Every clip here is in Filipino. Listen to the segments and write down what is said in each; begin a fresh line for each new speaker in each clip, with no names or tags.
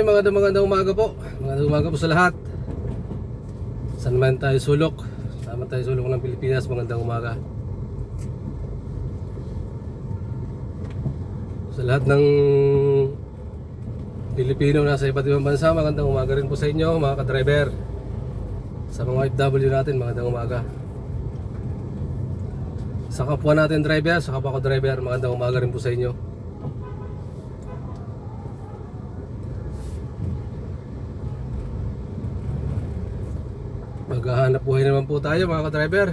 magandang umaga po. Magandang umaga po sa lahat. Saan man tayo sulok, sama tayo sulok ng Pilipinas, magandang umaga. Sa lahat ng Pilipino na sa iba't ibang bansa, magandang umaga rin po sa inyo mga ka-driver. Sa mga OFW natin, magandang umaga. Sa kapwa natin driver, sa kapwa ko driver, magandang umaga rin po sa inyo. Maghahanap buhay naman po tayo mga ka-driver.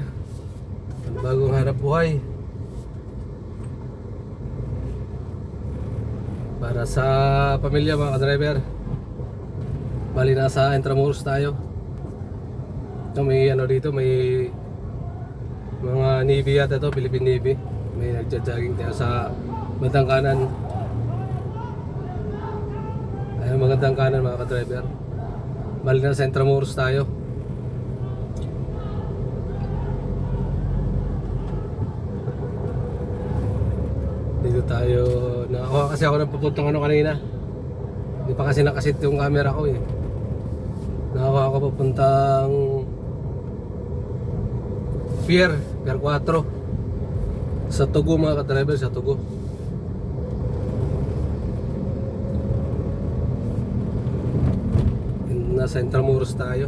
Bagong hanap buhay para sa pamilya mga ka-driver. Bali nasa Intramuros tayo. Ito may ano dito, may mga Navy yata ito, Philippine Navy. May nagja-jogging tayo sa bandang kanan. Ayun, magandang kanan mga ka-driver. Bali nasa Intramuros tayo. Dito tayo na kasi ako napapuntang ano kanina. Hindi pa kasi nakasit yung camera ko eh. Nakakuha ako papuntang Pier 4 sa Tugo mga ka-driver, sa Tugo. Nasa Intramuros tayo.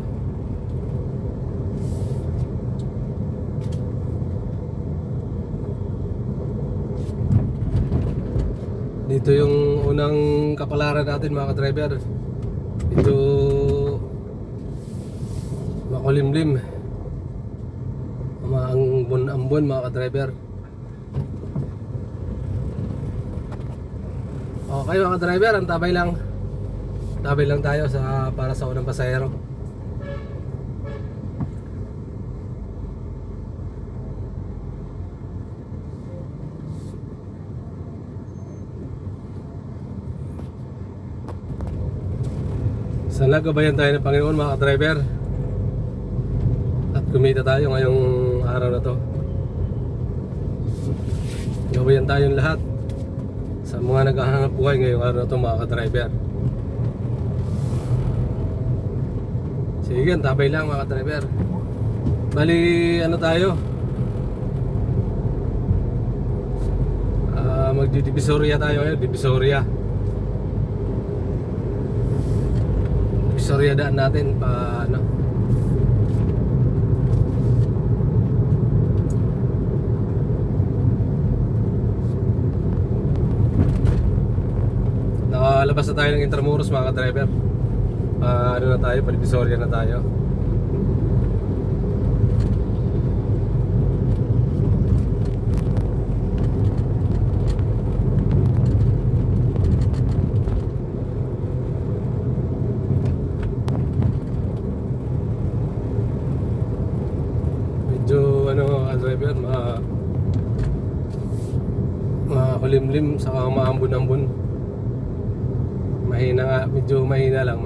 Dito yung unang kapalaran natin mga ka-driver. Dito makulimlim, ambon mga ka-driver. Okay mga ka-driver, ang tabay lang tayo para sa unang pasahero. Sana gabayan tayo ng Panginoon mga ka-driver at kumita tayo ngayong araw na to. Gabayan tayong lahat sa mga naghahanap buhay ngayong araw na to mga ka-driver. Sige, tabay lang mga ka-driver. Bali ano tayo, magdidivisoria tayo ngayon. Divisoria daan natin pa ano. Nakalabas na tayo ng Intramuros mga ka-driver. Ano na tayo, pa-Divisoria na tayo. Driver, makulimlim saka maambon-ambon. Mahina nga, medyo mahina lang.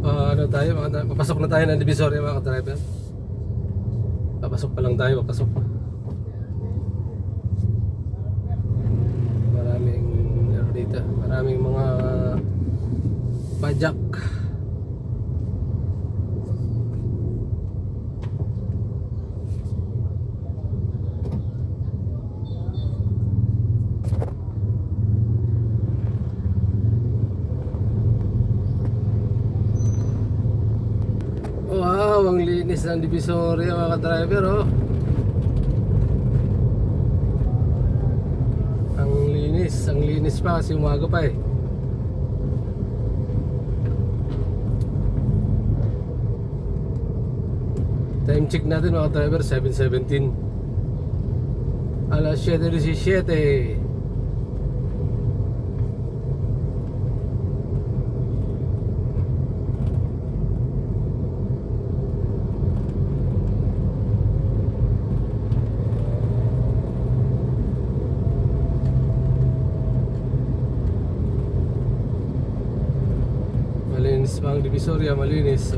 Ano tayo, papasok na tayo ng Divisoria mga ka-driver. Papasok pa lang tayo. Maraming dito, maraming mga pajak. Wow, ang linis ng Divisoria mga ka-driver oh. Ang linis pa kasi umaga pa eh. Time check natin mga driver, 7:17. Alas 7:17. Malinis pa ang Divisoria, malinis.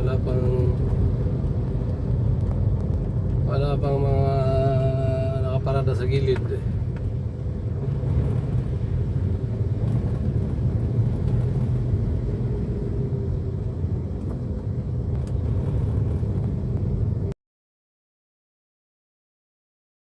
Wala pang mga parada sa gilid.